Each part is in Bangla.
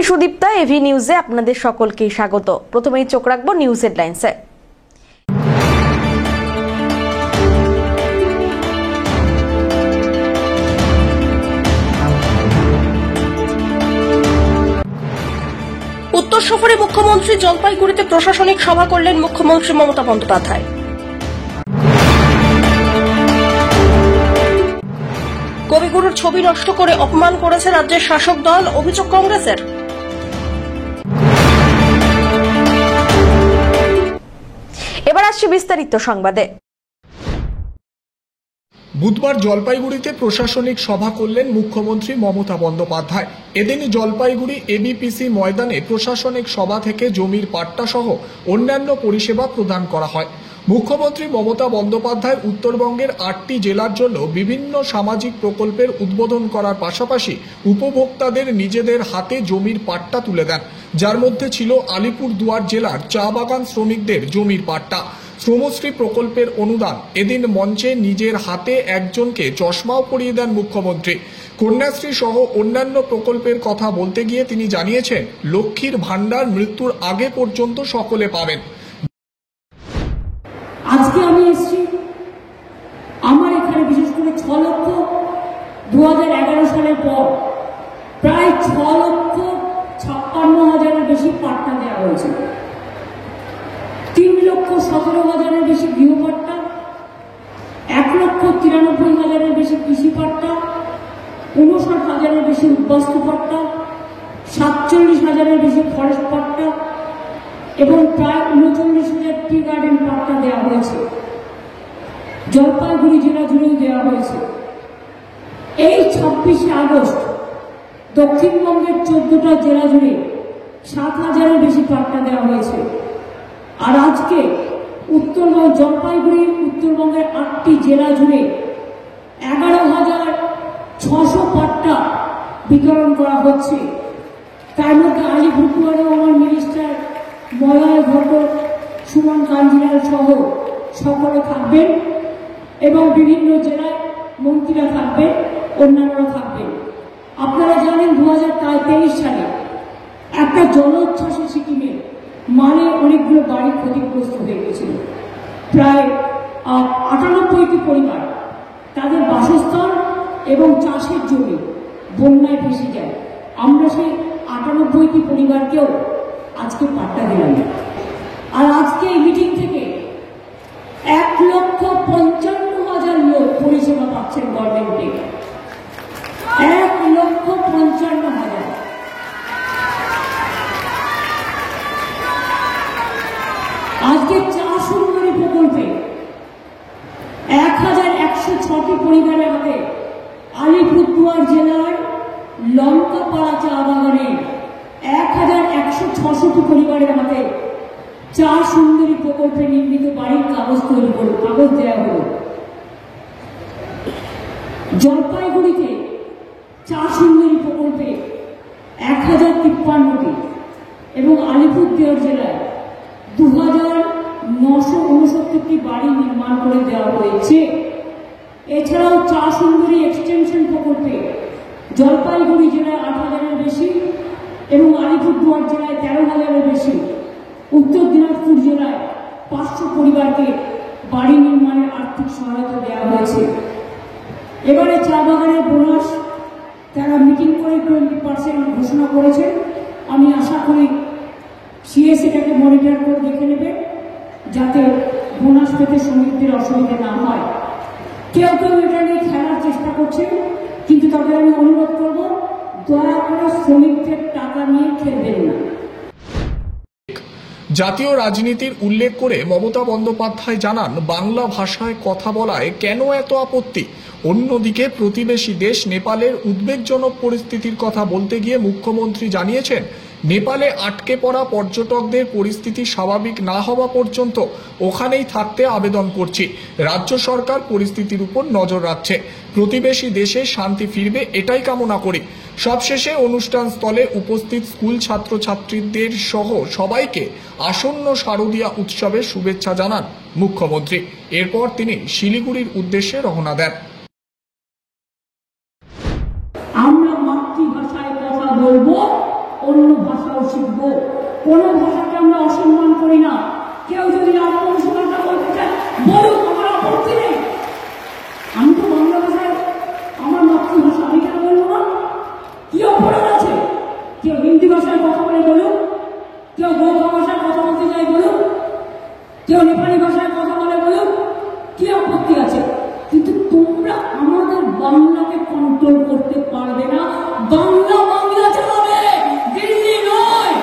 সুদীপ্তা, এভি নিউজে আপনাদের সকলকে স্বাগত। প্রথমেই চোখ রাখবো নিউজ হেডলাইন্সে। উত্তর সফরে মুখ্যমন্ত্রী জলপাইগুড়িতে প্রশাসনিক সভা করলেন মুখ্যমন্ত্রী মমতা বন্দ্যোপাধ্যায়। কবিগুরুর ছবি নষ্ট করে অপমান করেছে রাজ্যের শাসক দল, অভিযোগ কংগ্রেসের। এবার আসছে বিস্তারিত সংবাদে। বুধবার জলপাইগুড়িতে প্রশাসনিক সভা করলেন মুখ্যমন্ত্রী মমতা বন্দ্যোপাধ্যায়। এদিন জলপাইগুড়ি এবিপিসি ময়দানে প্রশাসনিক সভা থেকে জমির পাট্টা সহ অন্যান্য পরিষেবা প্রদান করা হয়। মুখ্যমন্ত্রী মমতা বন্দ্যোপাধ্যায় উত্তরবঙ্গের 8টি জেলার জন্য বিভিন্ন সামাজিক প্রকল্পের উদ্বোধন করার পাশাপাশি উপভোক্তাদের নিজেদের হাতে জমির পাট্টা তুলে দেন, যার মধ্যে ছিল আলিপুরদুয়ার জেলার চা বাগান শ্রমিকদের জমির পাট্টা। শ্রমশ্রী প্রকল্পের অনুদান। এদিন মঞ্চে নিজের হাতে একজনকে চশমাও পরিয়ে দেন মুখ্যমন্ত্রী। কন্যাশ্রী সহ অন্যান্য প্রকল্পের কথা বলতে গিয়ে তিনি জানিয়েছেন, লক্ষ্মীর ভান্ডার মৃত্যুর আগে পর্যন্ত সকলে পাবেন। আজকে আমি এসেছি, আমার এখানে বিশেষ করে 6 লক্ষ 2011 সালের পর প্রায় 6,56,000-এর বেশি পাট্টা দেওয়া হয়েছে। 3,17,000-এর বেশি গৃহপাট্টা, 1,93,000-এর বেশি কৃষি পাট্টা, 59,000-এর বেশি উদ্বাস্তু পাট্টা, 47,000-এর বেশি ফরেস্ট পাট্টা এবং প্রায় 39,000 টি গার্ডেন পাট্টা দেওয়া হয়েছে। জলপাইগুড়ি জেলা জুড়েও দেওয়া হয়েছে। এই 26শে আগস্ট দক্ষিণবঙ্গের 14টা জেলা জুড়ে 7,000-এর বেশি পাট্টা দেওয়া হয়েছে। আর আজকে জলপাইগুড়ি উত্তরবঙ্গের 8টি জেলা জুড়ে 11,600 পাট্টা বিতরণ করা হচ্ছে। তার মধ্যে আলিপুরদুয়ারেও আমার মিনিস্টার মলয় ঘটক, সুমন কাঞ্জিলাল সহ সকলে থাকবেন এবং বিভিন্ন জেলায় মন্ত্রীরা থাকবেন, অন্যান্যরা থাকবেন। আপনারা জানেন 2023 সালে একটা জলোচ্ছ্বাসে সিকিমে অনেকগুলো বাড়ি ক্ষতিগ্রস্ত হয়ে গেছিল। প্রায় 98টি পরিবার তাদের বাসস্থান এবং চাষের জমি বন্যায় ভেসে যায়। আমরা সেই 98টি পরিবারকেও আজকে পাট্টা দিলাম। আর আজকে এই মিটিং থেকে 1,55,000 লোক পরিষেবা পাচ্ছেন গভর্নমেন্টে। 1,55,000। আজকে চা সুন্দরী প্রকল্পে 1,106টি পরিবারের হাতে আলিপুরদুয়ার জেলার লঙ্কাপাড়া চা বাগানে 1,106টি পরিবারের হাতে চা সুন্দরী প্রকল্পে নির্মিত বাড়ির কাগজ দেওয়া হল। জলপাইগুড়িতে চা সুন্দরী প্রকল্পে 1,053টি এবং আলিপুরদুয়ার জেলায় 2,969টি বাড়ি নির্মাণ করে দেওয়া হয়েছে। এছাড়াও চা সুন্দরী এক্সটেনশন প্রকল্পে জলপাইগুড়ি জেলায় 8,000-এর বেশি এবং আলিপুরদুয়ার জেলায় 13,000-এর বেশি, উত্তর দিনাজপুর জেলায় 500 পরিবারকে বাড়ি নির্মাণের আর্থিক সহায়তা দেওয়া হয়েছে। এবারে চা বাগানের বোনাস তারা মিটিং করে 20% ঘোষণা করেছে। আমি আশা করি সিএস এটাকে মনিটর করে দেখে নেবে যাতে বোনাস পেতে শ্রমিকদের অসুবিধা না হয়। কেউ এটা নিয়ে খেলার চেষ্টা করছে, কিন্তু তাদের আমি অনুরোধ করব, দয়া করে শ্রমিকদের টাকা নিয়ে খেলবেন না। জাতীয় রাজনীতির উল্লেখ করে মমতা বন্দ্যোপাধ্যায় জানান, বাংলা ভাষায় কথা বলায় কেন এত আপত্তি। অন্যদিকে প্রতিবেশী দেশ নেপালের উদ্বেগজনক পরিস্থিতির কথা বলতে গিয়ে মুখ্যমন্ত্রী জানিয়েছেন, নেপালে আটকে পড়া পর্যটকদের পরিস্থিতি স্বাভাবিক না হওয়া পর্যন্ত ওখানেই থাকতে আবেদন করছি। রাজ্য সরকার পরিস্থিতির উপর নজর রাখছে। প্রতিবেশী দেশে শান্তি ফিরবে এটাই কামনা করি। সবশেষে অনুষ্ঠান স্থলে উপস্থিত স্কুল ছাত্রছাত্রীদের সহ সবাইকে আসন্ন শারদীয়া উৎসবের শুভেচ্ছা জানান মুখ্যমন্ত্রী। এরপর তিনি শিলিগুড়ির উদ্দেশ্যে রওনা দেন। আমরা মাতৃভাষায় কথা বলবো, অন্য শিখবো। কোনো ভাষাকে আমরা অসম্মান করি না। কেউ যদি রাজবংশ ভাষা বলতে চায় বলুক, আমার আপত্তি নেই। আমি তো বাংলা ভাষায় আমার মাতৃভাষা, আমি কেন বলবো না? কি অপরাধ আছে? কেউ হিন্দি ভাষায় কথা বলে বলুক, কেউ গোর্খা ভাষায় কথা বলতে চায় বলুক, কেউ নেপালি ভাষায় কথা বলে বলুক, কি আপত্তি আছে? কিন্তু তোমরা আমাদের বাংলাকে কন্ট্রোল করতে পারবে না। বাংলা বাংলা চালাবে, দিল্লি নয়।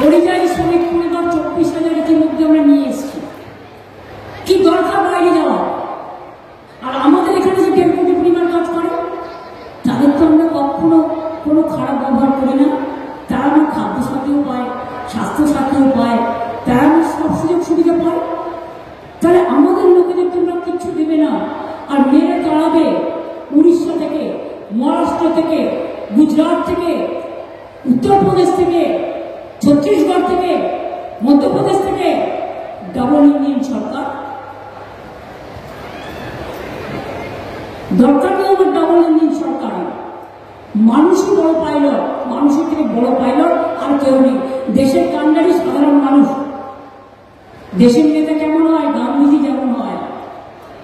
পরিযায়ী শ্রমিক পরিবার 24,000 ইতিমধ্যে আমরা নিয়ে এসেছি। কি দরকার বাইরে যাওয়া? আর আমাদের এখানে যে 1.5 কোটি পরিবার কাজ করে, তাদের তো আমরা কখনো কোনো খারাপ ব্যবহার করি না। তারা আমার খাদ্য সাথীও পায়, স্বাস্থ্য সাথীও পায়, তারা আমার সব সুযোগ সুবিধা পায়। তাহলে আমাদের লোকেদের তোমরা কিচ্ছু দেবে না, আর মেরে তাড়াবে উড়িষ্যা থেকে, মহারাষ্ট্র থেকে, গুজরাট থেকে, উত্তরপ্রদেশ থেকে, ছত্তিশগড় থেকে, মধ্যপ্রদেশ থেকে। ডাবল ইঞ্জিন সরকার দরকার নেই আমার ডাবল ইঞ্জিন সরকার। মানুষই বড় পাইলট, মানুষের থেকে বড় পাইলট আর কেউ নেই। দেশের কান্ডারি সাধারণ মানুষ। দেশের নেতা কেমন হয়? গান্ধীজি যেমন হয়।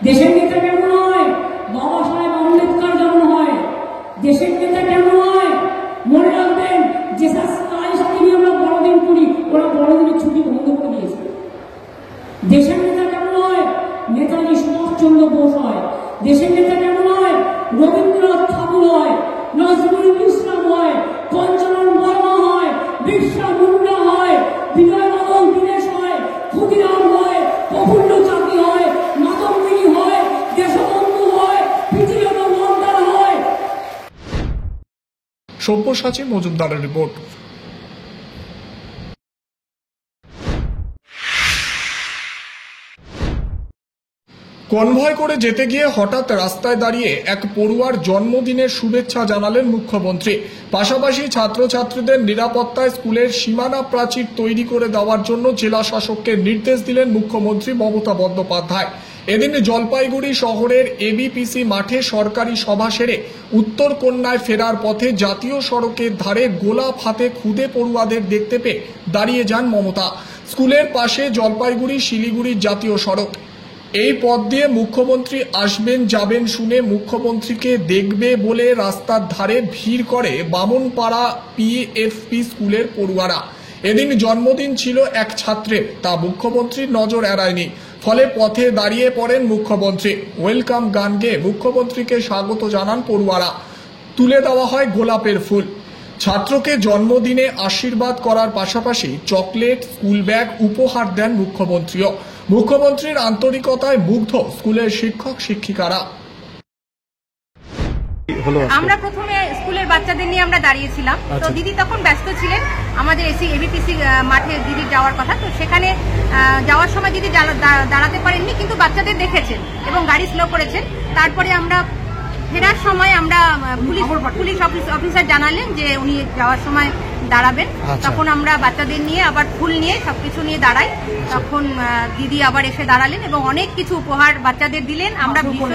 দেশের নেতা কেমন হয়? বাবা সাহেব আম্বেদকর যেমন হয়। দেশের নেতা কেমন হয়? মনে রাখবেন, যেসব তিনি আমরা বড়দিন করি, ওরা বড়দিনের ছুটি বন্ধ করে দিয়েছে। দেশের নেতা কেমন হয়? নেতাজি সুভাষচন্দ্র বোস হয়। দেশের নেতা কেমন হয়? রবীন্দ্রনাথ ঠাকুর হয়, নজরুল ইসলাম হয়, পঞ্চরণ বর্মা হয়, বিরসা মুন্ডা হয়, বিজয় বাদল দীনেশ হয়, ক্ষুদিরাম হয়, প্রফুল্ল চাকী হয়, মাতঙ্গিনী হয়, দেশবন্ধু হয়, পৃথিবীর মন্দার হয়। সব্যসাচী মজুমদারের রিপোর্ট। কনভয় করে যেতে গিয়ে হঠাৎ রাস্তায় দাঁড়িয়ে এক পড়ুয়ার জন্মদিনের শুভেচ্ছা জানালেন মুখ্যমন্ত্রী। পাশাপাশি ছাত্রছাত্রীদের নিরাপত্তায় স্কুলের সীমানা প্রাচীর তৈরি করে দেওয়ার জন্য জেলা শাসককে নির্দেশ দিলেন মুখ্যমন্ত্রী মমতা বন্দ্যোপাধ্যায়। এদিন জলপাইগুড়ি শহরের এবিপিসি মাঠে সরকারি সভা সেরে উত্তর কন্যায় ফেরার পথে জাতীয় সড়কের ধারে গোলাপ হাতে খুদে পড়ুয়াদের দেখতে পেয়ে দাঁড়িয়ে যান মমতা। স্কুলের পাশে জলপাইগুড়ি শিলিগুড়ির জাতীয় সড়ক। এই পথ দিয়ে মুখ্যমন্ত্রী আসবেন যাবেন শুনে মুখ্যমন্ত্রীকে দেখবে বলে রাস্তার ধারে ভিড় করে বামনপাড়া পিএফপি স্কুলের পড়ুয়ারা। এদিন জন্মদিন ছিল এক ছাত্রের, তা মুখ্যমন্ত্রীর নজর এড়ায়নি। ফলে পথে দাঁড়িয়ে পড়েন মুখ্যমন্ত্রী। ওয়েলকাম গান গেয়ে মুখ্যমন্ত্রীকে স্বাগত জানান পড়ুয়ারা। তুলে দেওয়া হয় গোলাপের ফুল। ছাত্রকে জন্মদিনে আশীর্বাদ করার পাশাপাশি চকলেট, স্কুল ব্যাগ উপহার দেন মুখ্যমন্ত্রীও। মুখ্যমন্ত্রীর আন্তরিকতায় মুগ্ধ স্কুলের শিক্ষক শিক্ষিকারা। আমরা প্রথমে স্কুলের বাচ্চাদের নিয়ে আমরা দাঁড়িয়েছিলাম, তো দিদি তখন ব্যস্ত ছিলেন। আমাদের এবিপিসি মাঠে দিদি যাওয়ার কথা, তো সেখানে যাওয়ার সময় দিদি দাঁড়াতে পারেননি, কিন্তু বাচ্চাদের দেখেছেন এবং গাড়ি স্লো করেছেন। তারপরে আমরা ফেরার সময় আমরা পুলিশ অফিসার জানালেন যে উনি যাওয়ার সময় দাঁড়াবেন। তখন আমরা বাচ্চাদের নিয়ে আবার ফুল নিয়ে সবকিছু নিয়ে দাঁড়াই। তখন দিদি আবার এসে দাঁড়ালেন এবং অনেক কিছু উপহার বাচ্চাদের দিলেন। আমরা ভীষণ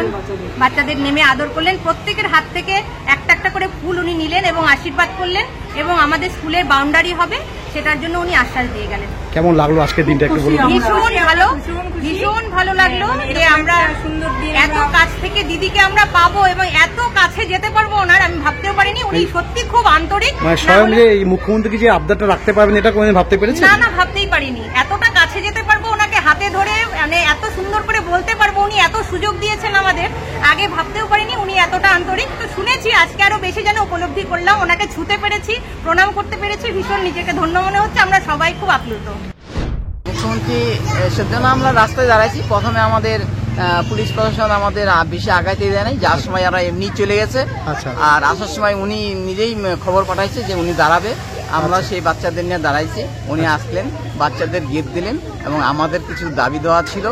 বাচ্চাদের নেমে আদর করলেন, প্রত্যেকের হাত থেকে একটা একটা করে ফুল উনি নিলেন এবং আশীর্বাদ করলেন এবং আমাদের স্কুলের বাউন্ডারি হবে সেটার জন্য উনি আশ্বাস দিয়ে গেলেন। কেমন লাগলো আজকের দিনটা একটু বলুন। ভীষণ ভালো লাগলো যে আমরা এত কাছ থেকে দিদিকে আমরা পাবো এবং এত কাছে যেতে পারবো ওনার, আমি ভাবতেও পারিনি। উনি সত্যি খুব আন্তরিক। স্বয়ং যে এই মুখ্যমন্ত্রী যে আবদারটা রাখতে পারবেন এটা কোনোদিন ভাবতে পেরেছেন? না, ভাবতেই পারিনি। এতটা কাছে যেতে পারবো, ওনাকে হাতে ধরে মানে এত সুন্দর করে বলতে পারবো, উনি এত সুযোগ দিয়েছেন আমাদের, আগে ভাবতেও পারিনি উনি এতটা আন্তরিক। তো শুনেছি, আজকে আরো বেশি যেন উপলব্ধি করলাম, ওনাকে ছুতে পেরেছি, প্রণাম করতে পেরেছি, ভীষণ নিজেকে ধন্য মনে হচ্ছে। আমরা সবাই খুব আপ্লুত। মুখ্যমন্ত্রী সেজন্য আমরা রাস্তায় দাঁড়াইছি। প্রথমে আমাদের পুলিশ প্রশাসন আমাদের বেশি আগাইতে দেয় নাই, যার সময় আমরা এমনি চলে গেছে। আর আসার সময় উনি নিজেই খবর পাঠাইছে যে উনি দাঁড়াবে। আমরা সেই বাচ্চাদের নিয়ে দাঁড়াইছি, উনি আসলেন, বাচ্চাদের গিফট দিলেন এবং আমাদের কিছু দাবি দেওয়া ছিল।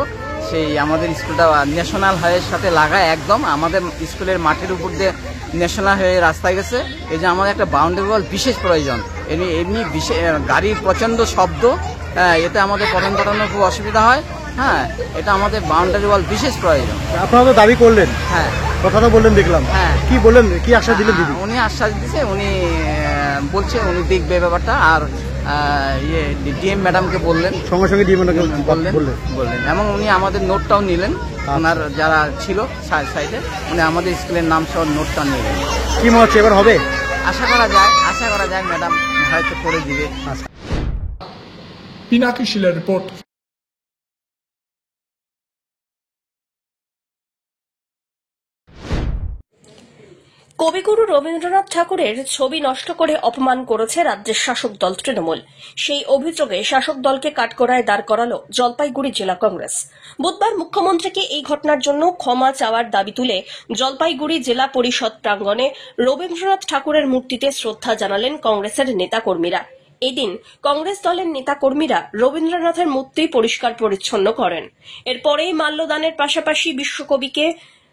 সেই আমাদের স্কুলটা ন্যাশনাল হাইওয়ের সাথে লাগায়, একদম আমাদের স্কুলের মাঠের উপর দিয়ে ন্যাশনাল হাইওয়ে রাস্তায় গেছে। এই যে আমাদের একটা বাউন্ডারি ওয়াল বিশেষ প্রয়োজন। এমনি গাড়ির প্রচণ্ড শব্দ, এতে আমাদের পঠন পাঠানো খুব অসুবিধা হয়। হ্যাঁ, এটা আমাদের বাউন্ডারি ওয়াল বিশেষ প্রয়োজন। আপনারা তো দাবি করলেন। হ্যাঁ, কথা তো বললেন দেখলাম। হ্যাঁ। কি বললেন, কি আশ্বাস দিলেন দিদি? উনি আশ্বাস দিচ্ছে, উনি বলছে উনি দেখবে ব্যাপারটা। আর ডিএম ম্যাডামকে বললেন, সঙ্গে সঙ্গে দিয়ে বললেন এবং উনি আমাদের নোটটাও নিলেন। ওনার যারা ছিল সাইডে, উনি আমাদের স্কুলের নাম সহ নোটটা নিলেন। কি মনে হচ্ছে এবার হবে? আশা করা যায় ম্যাডাম হয়তো করে দিবে। পিনাকি শিলের রিপোর্ট। কবিগুরু রবীন্দ্রনাথ ঠাকুরের ছবি নষ্ট করে অপমান করেছে রাজ্যের শাসক দল তৃণমূল। সেই অভিযোগে শাসক দলকে কাঠগড়ায় দাঁড় করালো জলপাইগুড়ি জেলা কংগ্রেস। বুধবার মুখ্যমন্ত্রীকে এই ঘটনার জন্য ক্ষমা চাওয়ার দাবি তুলে জলপাইগুড়ি জেলা পরিষদ প্রাঙ্গণে রবীন্দ্রনাথ ঠাকুরের মূর্তিতে শ্রদ্ধা জানালেন কংগ্রেসের নেতাকর্মীরা। এদিন কংগ্রেস দলের নেতাকর্মীরা রবীন্দ্রনাথের মূর্তি পরিষ্কার পরিচ্ছন্ন করেন। এরপরেই মাল্যদানের পাশাপাশি বিশ্বকবিকে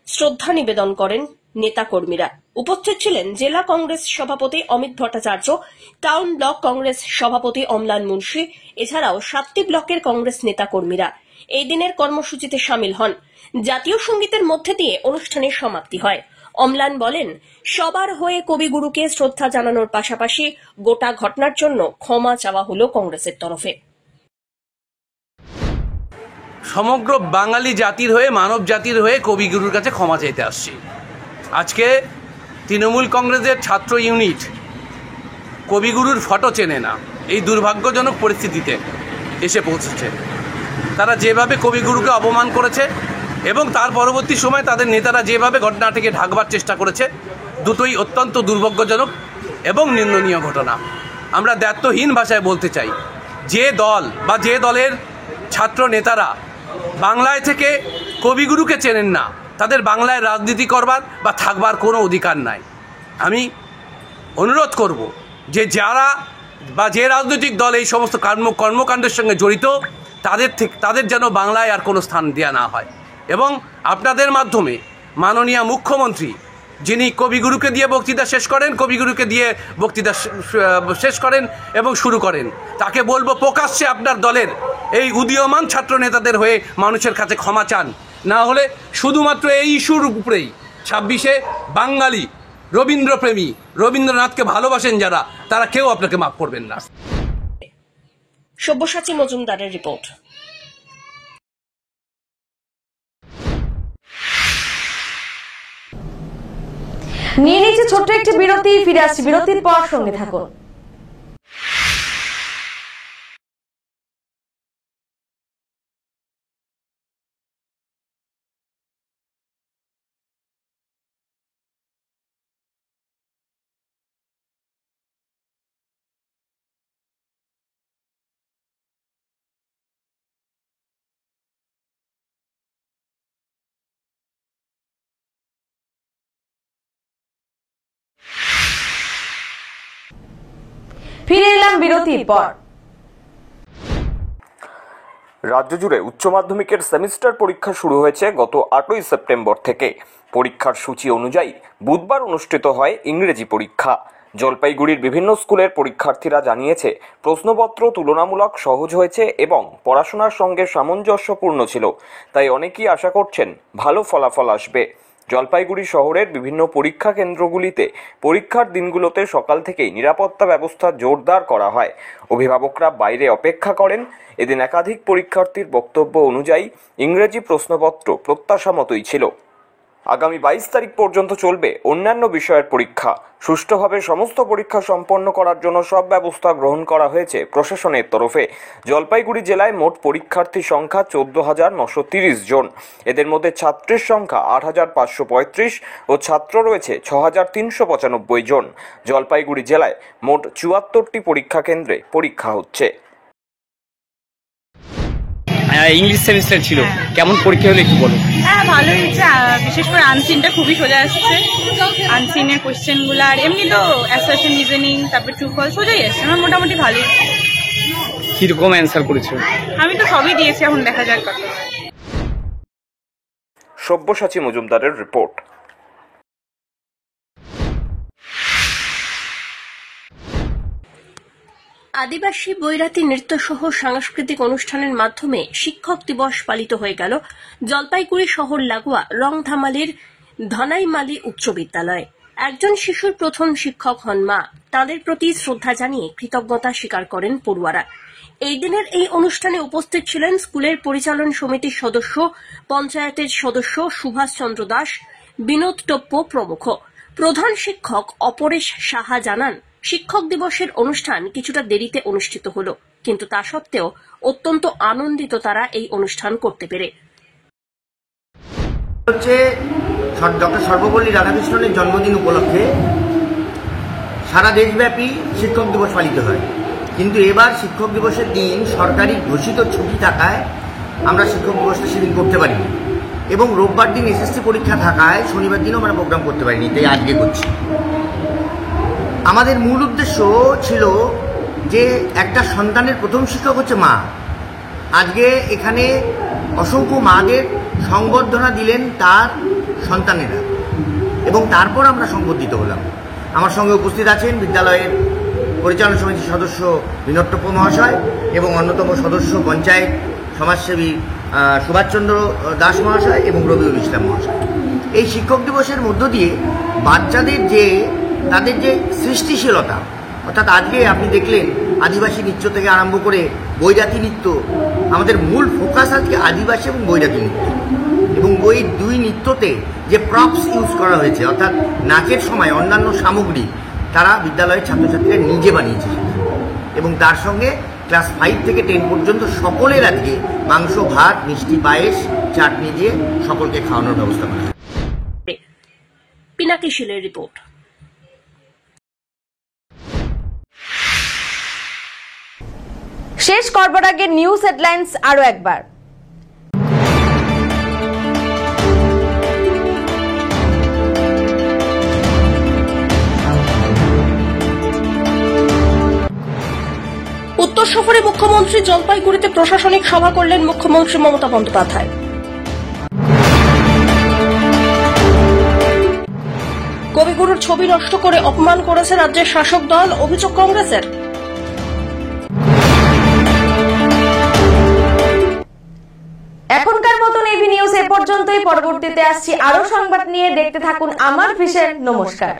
শ্রদ্ধা নিবেদন করেন নেতাকর্মীরা। উপস্থিত ছিলেন জেলা কংগ্রেস সভাপতি অমিত ভট্টাচার্য, টাউন ব্লক কংগ্রেস সভাপতি অম্লান মুন্সি, এছাড়াও 7টি ব্লকের কংগ্রেস নেতাকর্মীরা এই দিনের কর্মসূচিতে সামিল হন। জাতীয় সঙ্গীতের মধ্যে দিয়ে অনুষ্ঠানের সমাপ্তি হয়। অম্লান বলেন, সবার হয়ে কবিগুরুকে শ্রদ্ধা জানানোর পাশাপাশি গোটা ঘটনার জন্য ক্ষমা চাওয়া হল কংগ্রেসের তরফে। সমগ্র বাঙালি জাতির হয়ে, মানব জাতির হয়ে কবিগুরুর কাছে ক্ষমা চাইতে আসছি। আজকে তৃণমূল কংগ্রেসের ছাত্র ইউনিট কবিগুরুর ফটো চেনে না, এই দুর্ভাগ্যজনক পরিস্থিতিতে এসে পৌঁছেছে। তারা যেভাবে কবিগুরুকে অপমান করেছে এবং তার পরবর্তী সময় তাদের নেতারা যেভাবে ঘটনাটিকে ঢাকবার চেষ্টা করেছে, দুটোই অত্যন্ত দুর্ভাগ্যজনক এবং নিন্দনীয় ঘটনা। আমরা দায়িত্বহীন ভাষায় বলতে চাই, যে দল বা যে দলের ছাত্র নেতারা বাংলায় থেকে কবিগুরুকে চেনেন না, তাদের বাংলায় রাজনীতি করবার বা থাকবার কোনো অধিকার নাই। আমি অনুরোধ করব যে যারা বা যে রাজনৈতিক দল এই সমস্ত কর্মকাণ্ডের সঙ্গে জড়িত, তাদের যেন বাংলায় আর কোনো স্থান দেওয়া না হয়। এবং আপনাদের মাধ্যমে মাননীয় মুখ্যমন্ত্রী, যিনি কবিগুরুকে দিয়ে বক্তৃতা শেষ করেন এবং শুরু করেন, তাকে বলবো প্রকাশ্যে আপনার দলের এই উদীয়মান ছাত্র নেতাদের হয়ে মানুষের কাছে ক্ষমা চান। না হলে শুধুমাত্র এই ইস্যুর উপরেই 26-এ বাঙালি রবীন্দ্রপ্রেমী, রবীন্দ্রনাথকে ভালোবাসেন যারা, তারা কেউ আপনাকে মাফ করবেন না। সব্যসাচী মজুমদারের রিপোর্ট। নিয়ে নিচ্ছে ছোট্ট একটি বিরতি, ফিরে আসছি বিরতির পর, সঙ্গে থাকুন। ফিরে এলাম বিরতির পর। রাজ্য জুড়ে উচ্চ মাধ্যমিকের সেমিস্টার পরীক্ষা শুরু হয়েছে গত 8ই সেপ্টেম্বর থেকে। পরীক্ষার সূচি অনুযায়ী বুধবার অনুষ্ঠিত হয় ইংরেজি পরীক্ষা। জলপাইগুড়ির বিভিন্ন স্কুলের পরীক্ষার্থীরা জানিয়েছে, প্রশ্নপত্র তুলনামূলক সহজ হয়েছে এবং পড়াশোনার সঙ্গে সামঞ্জস্যপূর্ণ ছিল, তাই অনেকেই আশা করছেন ভালো ফলাফল আসবে। জলপাইগুড়ি শহরের বিভিন্ন পরীক্ষা কেন্দ্রগুলিতে পরীক্ষার দিনগুলোতে সকাল থেকেই নিরাপত্তা ব্যবস্থা জোরদার করা হয়। অভিভাবকরা বাইরে অপেক্ষা করেন। এদিন একাধিক পরীক্ষার্থীর বক্তব্য অনুযায়ী ইংরেজি প্রশ্নপত্র প্রত্যাশা মতোই ছিল। আগামী 22 তারিখ পর্যন্ত চলবে অন্যান্য বিষয়ের পরীক্ষা। সুষ্ঠুভাবে সমস্ত পরীক্ষা সম্পন্ন করার জন্য সব ব্যবস্থা গ্রহণ করা হয়েছে প্রশাসনের তরফে। জলপাইগুড়ি জেলায় মোট পরীক্ষার্থীর সংখ্যা 14,930 জন। এদের মধ্যে ছাত্রের সংখ্যা 8,535 ও ছাত্র রয়েছে 6,395 জন। জলপাইগুড়ি জেলায় মোট 74টি পরীক্ষা কেন্দ্রে পরীক্ষা হচ্ছে। ইংলিশ সেমিস্টার ছিল, কেমন পরীক্ষা হলো একটু বলো। হ্যাঁ, ভালো হয়েছে। বিশেষ করে আনসিনটা খুবই সোজা আসছে। আনসিনের কোয়েশ্চেনগুলো আর এমনি তো অ্যাসারশন, রিজনিং, তারপর ট্রু ফলস সোজাই আসছে। আমার মোটামুটি ভালোই। কিরকম অ্যান্সার করেছো? আমি তো সবই দিয়েছি, এখন দেখা যাক কত। সব্যসাচী মজুমদারের রিপোর্ট। আদিবাসী বৈরাতি নৃত্য সহ সাংস্কৃতিক অনুষ্ঠানের মাধ্যমে শিক্ষক দিবস পালিত হয়ে গেল জলপাইগুড়ি শহর লাগোয়া রংধামালির ধানাইমালি উচ্চ বিদ্যালয়। একজন শিশুর প্রথম শিক্ষক হন মা। তাদের প্রতি শ্রদ্ধা জানিয়ে কৃতজ্ঞতা স্বীকার করেন পড়ুয়ারা। এই দিনের এই অনুষ্ঠানে উপস্থিত ছিলেন স্কুলের পরিচালন সমিতির সদস্য, পঞ্চায়েতের সদস্য সুভাষ চন্দ্র দাস, বিনোদ টপ্প প্রমুখ। প্রধান শিক্ষক অপরেশ সাহা জানান, শিক্ষক দিবসের অনুষ্ঠান কিছুটা দেরিতে অনুষ্ঠিত হলো, কিন্তু তা সত্ত্বেও অত্যন্ত আনন্দিত তারা এই অনুষ্ঠান করতে পেরে। হচ্ছে ডক্টর সর্বপল্লী রাধাকৃষ্ণনের জন্মদিন উপলক্ষে সারা দেশব্যাপী শিক্ষক দিবস পালিত হয়, কিন্তু এবার শিক্ষক দিবসের দিন সরকারি ঘোষিত ছুটি থাকায় আমরা শিক্ষক দিবসটা সেদিন করতে পারিনি, এবং রোববার দিন এসএসসি পরীক্ষা থাকায় শনিবার দিনও আমরা প্রোগ্রাম করতে পারিনি, তাই আজকে করছি। আমাদের মূল উদ্দেশ্য ছিল যে একটা সন্তানের প্রথম শিক্ষক হচ্ছে মা। আজকে এখানে অসংখ্য মাদের সংবর্ধনা দিলেন তার সন্তানেরা, এবং তারপর আমরা সংবর্ধিত হলাম। আমার সঙ্গে উপস্থিত আছেন বিদ্যালয়ের পরিচালনা সমিতির সদস্য বিনোদ টপ্প মহাশয় এবং অন্যতম সদস্য পঞ্চায়েত সমাজসেবী সুভাষচন্দ্র দাস মহাশয় এবং রবিউল ইসলাম মহাশয়। এই শিক্ষক দিবসের মধ্য দিয়ে বাচ্চাদের তাদের যে সৃষ্টিশীলতা, অর্থাৎ আজকে আপনি দেখলেন আদিবাসী নৃত্য থেকে আরম্ভ করে বৈরাতি নৃত্য, আমাদের মূল ফোকাস আজকে আদিবাসী এবং বৈরাতি নৃত্য, এবং ওই দুই নৃত্যতে যে প্রপস ইউজ করা হয়েছে, অর্থাৎ নাচের সময় অন্যান্য সামগ্রী তারা বিদ্যালয়ের ছাত্রছাত্রীরা নিজে বানিয়েছে, এবং তার সঙ্গে ক্লাস 5 থেকে 10 পর্যন্ত সকলের আজকে মাংস, ভাত, মিষ্টি, পায়েস, চাটনি দিয়ে সকলকে খাওয়ানোর ব্যবস্থা করা। পিনাকি শীলের রিপোর্ট। শেষ করবার আগে নিউজ হেডলাইন্স আরো একবার। উত্তর সফরে মুখ্যমন্ত্রী জলপাইগুড়িতে প্রশাসনিক সভা করলেন মুখ্যমন্ত্রী মমতা বন্দ্যোপাধ্যায়। কবিগুরুর ছবি নষ্ট করে অপমান করেছে রাজ্যের শাসক দল, অভিযোগ কংগ্রেসের। এখনকার মতন এভি নিউজ এ পর্যন্তই। পরবর্তীতে আসছি আরো সংবাদ নিয়ে। দেখতে থাকুন আমার ভিশন। নমস্কার।